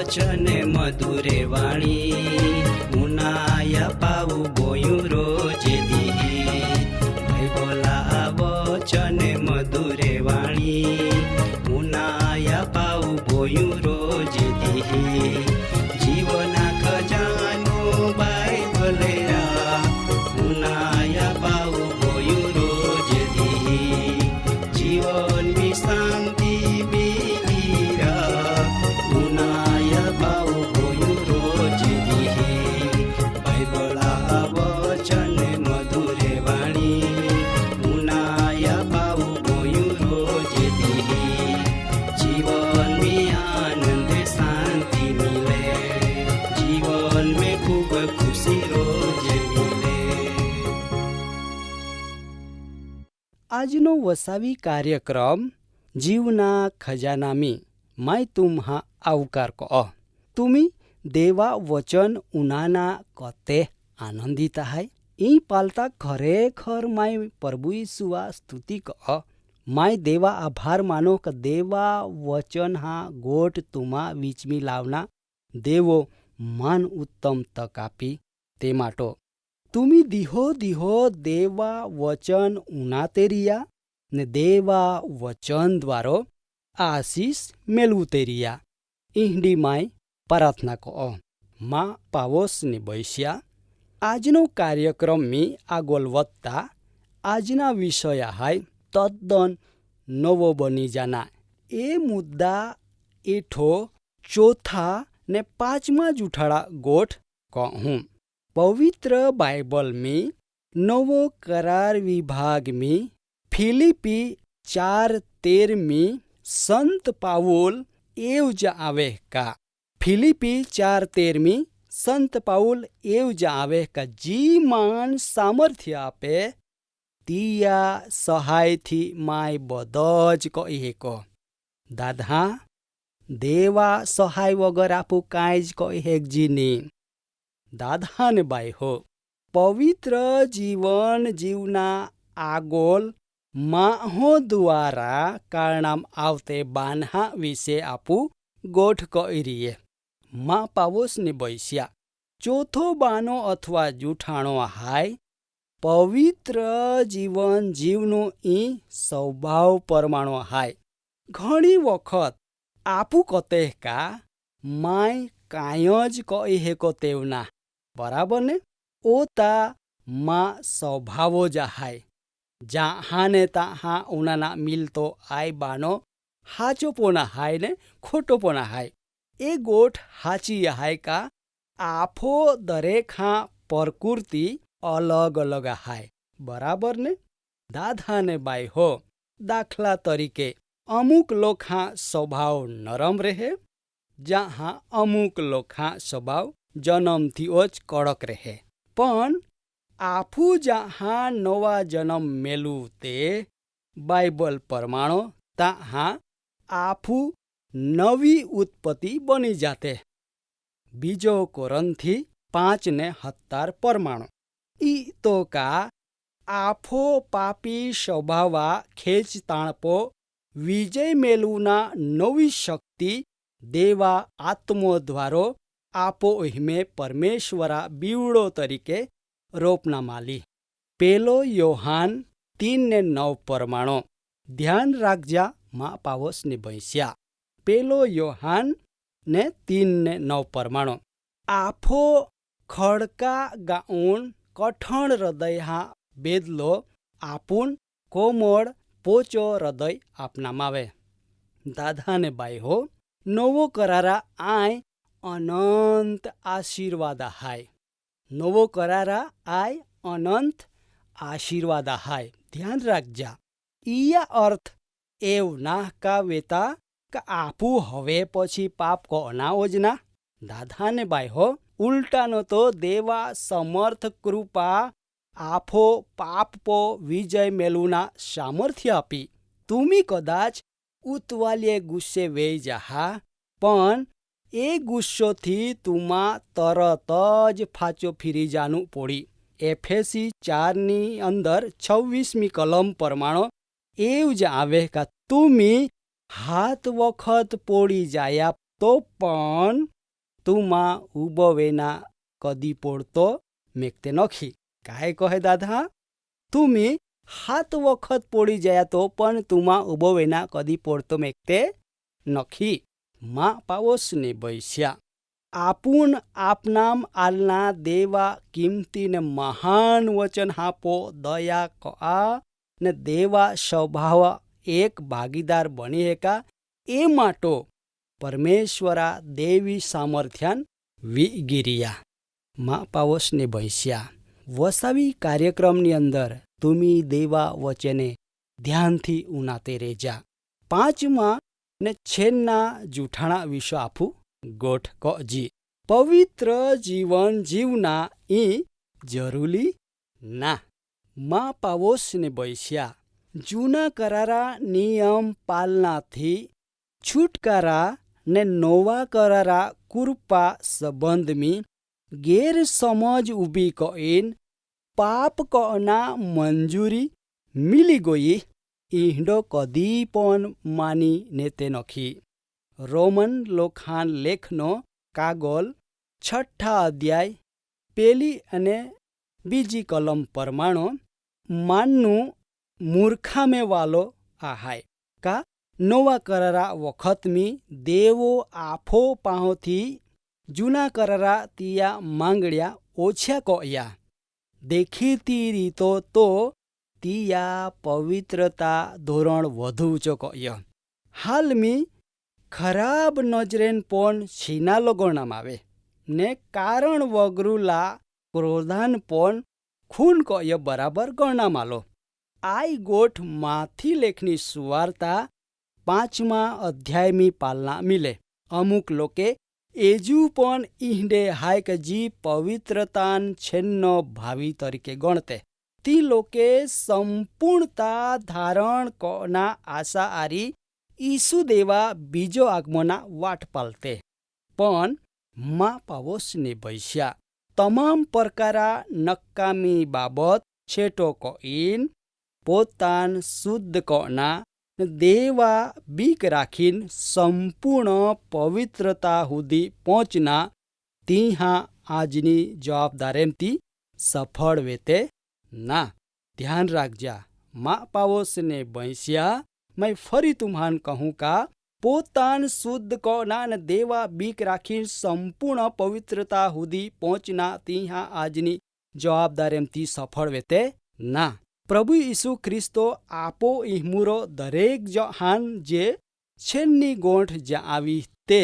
वचन मधुरे वाणी उनाया पाऊ बोयू रोज दी बोला वचन मधुरे वाणी उनाया पाऊ बोयू रोज दी जीवना खजानो बाइबले उनाया पाऊ बोयू रोज दी जीवन में शांति बीरा उनाया पाऊ बोयू रोज दी बाइबला वचन मधुरे वाणी उनाया पाऊ बोयू रोज दी जीवन में आनंद शांति मिले जीवन में खूब खुशी रोज मिले। આજનો વસાવી કાર્યક્રમ જીવના ખજાનામી માય તુમ્હા આવકાર કહો તુમી દેવા વચન ઉનાના કતે આનંદિત હાય ઈ પાલતા ખરેખર માય પ્રભુ ઈસુઆ સ્તુતિ કહો માય દેવા આભાર માનો કે દેવા વચન હા ગોઠ તુમા વીચમી લાવના દેવો માન ઉત્તમ તક આપી તે માટો तुमी दिहो दिहो देवा वचन उनातेरिया ने देवा वचन द्वारो आशीष मेलवुतेरिया इहडी माय प्रार्थना को माँ पावोस ने बैस्या आजनो कार्यक्रम में आगोल वत्ता आजना विषय हाय तद्दन नवो बनी जाना ए मुद्दा एठो चौथा ने पांचमा जुठाड़ा गोठ कहूँ पवित्र बाइबल में नवो करार विभाग में फिलिपी 4:13 में संत पाउल एवज आवे का फिलिपी 4:13 में संत पाउल एवज आवे का जी मान सामर्थ्य आपे तिया सहाय थी माय बदज कहे को दादा देवा सहाय वगर आपू काज कहे जीनी दादा ने बाई हो पवित्र जीवन जीवना आगोल माहो द्वारा कारणाम आवते बान्हा विषे आपू गोठ करिए माँ पावोस ने बैस्या चौथो बानो अथवा जूठाणो हाय पवित्र जीवन जीवनो ई स्वभाव परमाणु हाय घणी वखत आपू कते का माय कायज कहे को तेवना बराबर ने ओता माँ स्वभावो जहाय जहाँ ने तहाँ उनाना मिलतो आय बानो हाचो पोना हाय ने खोटो पोना हाय ए गोठ हाची हाय का आफो दरेक हाँ प्रकृति अलग अलग हाय बराबर ने दादा ने बाई हो दाखला तरीके अमुक लोग हाँ स्वभाव नरम रहे जहाँ अमुक लोग हाँ स्वभाव जन्म थी ओज कड़क रहे पण आफू जहाँ नवा जन्म मेलू ते बाइबल परमाणु तहाँ आफू नवी उत्पत्ति बनी जाते बीजो कोरंथी 5:17 परमाणु ई तो का आफो पापी स्वभावा खेच ताणपो विजय मेलूना नवी शक्ति देवा आत्मो द्वारो आपो इहमे परमेश्वरा बीवड़ो तरीके रोपना माली पेलो योहान 3:9 परमाणु ध्यान राखजा माँ पावोस ने बैस्या पेलो योहान ने 3:9 परमाणु आफो खड़का गाउन कठण हृदय हा बेदलो आपुन कोमोड़ पोचो हृदय आपना मावे दादा ने बाई हो नवो करारा आय अनंत आशीर्वाद हाय नवो करारा आय अनंत आशीर्वाद हाय ध्यान राखजा इया अर्थ एव ना का वेता का आपू हवे पछी पाप को अनाओजना दादा ने बाई हो उल्टा नो तो देवा समर्थ कृपा आफो पाप पो विजय मेलुना सामर्थ्य आपी तुमी कदाच उतवालिये गुस्से वेई जाहा पण ए गुस्सो थी तुमा तरत ज फाचो फिरी जानु पड़ी एफएसी 4 नी अंदर 26मी कलम परमाणु एवज आवे का तुमी हाथ वखत पोड़ी जाया तो पण तुमा उबवेना कदी पोड़तो मेकते नखी। काय कहे दादा? तुम्ही 7 वखत पोड़ी जाया तो पण तुमा उबवेना कदी पोड़तो मेकते नखी। मा पावोसने बैस्या आपून आपनाम आलना देवा किमती ने महान वचन हापो दया कआ ने देवा स्वभाव एक भागीदार बनी है का ए माटो परमेश्वरा देवी सामर्थ्यान विगिरिया। मा पावोसने बैस्या वसावी कार्यक्रमनी अंदर तुमी देवा वचने ध्यानथी उनाते रेजा। 5मा ने छेन्ना जूठाणा विश्व आपू गोठ कजी। पवित्र जीवन जीवना ई जरूरी ना। मा पावोसने बैस्या जूना करारा नियम पालना थी छुटकारा ने नोवा करारा कृपा संबंध में गैर समझ उभी कईन पाप कना मंजूरी मिली गई ईंडो कदी पण मानी नेते नखी। रोमन लोखान लेखनो कागोल 6 अध्याय 1 અને 2 कलम परमाणो माननु मूर्खामे वालो आहाय का नोवा करारा वखत में देवो आफो पाहोथी जूना करारा तिया मांगड़िया ओछ्या कया देखीती रीतो तो तिया पवित्रता धोरण वधु ऊंचो कया। हाल में खराब नजरेन पण छीना लगोणाम आवे ने कारण वगरुला क्रोधान पण खून कय बराबर गणनाम आलो। आई गोठ माथी लेखनी सुवार्ता 5मा अध्याय में पालना मिले। अमुक लोके एजू पण ईंडे हायक जी पवित्रतान छेन्नो भावी तरीके गणते ती लोके संपूर्णता धारण कोना आशा आरी ईसु देवा बीजो आगमना वाट पालते। पण मा पावोसने बैस्या तमाम प्रकारा नक्कामी बाबत छेटो कईन पोतान शुद्ध कोना देवा बीक राखीन संपूर्ण पवित्रता हुदी पहुंचना तीहा आजनी जवाबदारेमती सफल वेते ना। ध्यान राखजा। मा पावोसने बैस्या मैं फरी तुम्हान कहूँ का पोतान शुद्ध कोना न देवा बीक राखी संपूर्ण पवित्रता हुदी पहुंचना तीहा आजनी जवाबदारेमती सफल वेते ना। प्रभु यीशु ख्रिस्तो आपो इहमुरो दरेक जहान जे छेन्नी गोठ जा आवी ते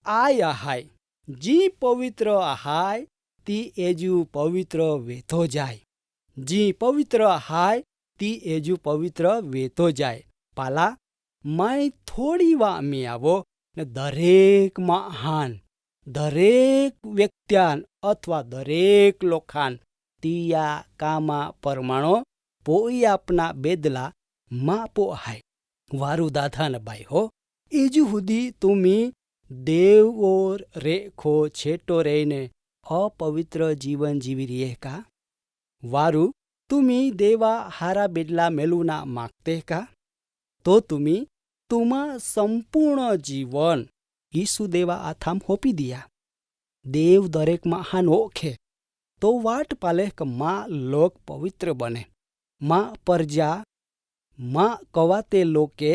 आय आहाय जी पवित्र आहाय ती एजू पवित्र वेतो जाय। जी पवित्र आहाय ती एजू पवित्र वेतो जाय। पाला मैं थोड़ी वा में आवो ने दरेक महान दरेक व्यक्त्यान अथवा दरेक लोखान तिया कामा परमाणो पोई अपना बेदला मापो हाय। वारु दादा न बाई हो एजू हुदी तुमी देव और रेखो छेटो रेने अपवित्र जीवन जीवी रिये का? वारु तुमी देवा हारा बेडला मेलुना मागते का? तो तुमी तुमा संपूर्ण जीवन ईसु देवा आथाम होपी दिया। देव दरेक महान ओखे तो वाट पाले क मां लोक पवित्र बने। मां प्रजा मां कवाते लोके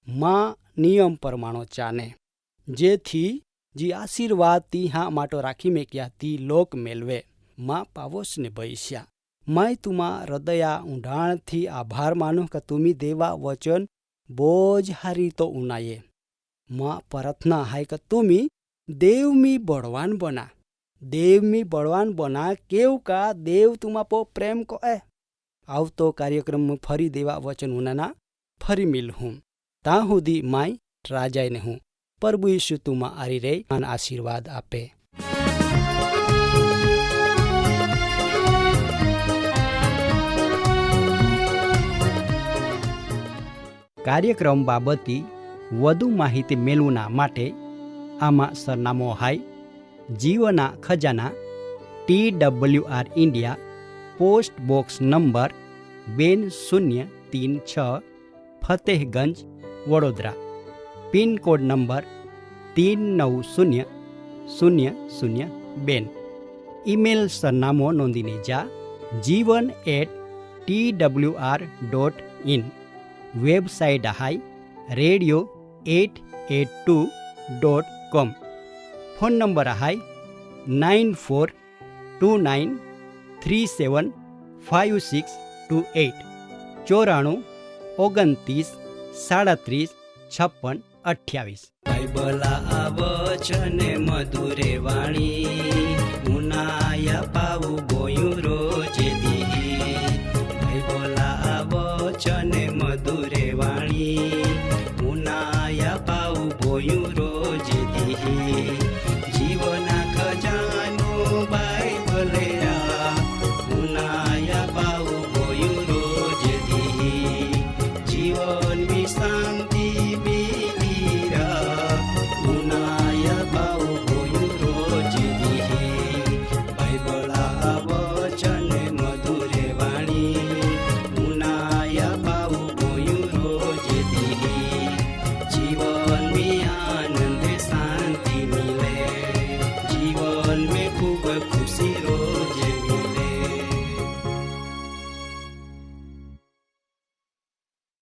मां नियम परमाणो चाने जेथी जी आशीर्वाद ती हाँ माटो राखी में क्या ती लोक मेलवे। मां पावोस ने बैस्या मैं तुमा हृदया ऊंडाण थी आभार मानो का तुमी देवा वचन बोझ हारी तो उनाये। मां प्रार्थना है का तुमी देव मी बड़वान बना। देव मी बड़वान बना केव का देव तुमा पो प्रेम को ए। आव तो कार्यक्रम में फरी देवा वचन उनाना फरी मिल हूँ ता हुदी माई राजाय ने हूँ। प्रभु यीशु तुमा आरी रे मान आशीर्वाद आपे। कार्यक्रम बाबती વધુ માહિતી મેળવવા માટે આમાં સરનામું હાય જીવના ખજાના TWR India post box number 2036 Fatehganj Vadodara pin code number 3900002. Email સરનામો નોંધીને જા jivan@twr.in. વેબસાઇટ હાઈ radio882.com. ફોન નંબર હાઈ 9429375628 9429375628. બાઇબલા વચને મધુરે વાણી મુનાયા પાવું ગોયું રોજે દી. બાઇબલા વચને મધુરે વાણી મુનાયા પાવું ગોયું રોજે દી. જીવના ખજાનો બાઇબલે મુનાયા પાવું ગોયું રોજે દી. જીવન વિસાંગ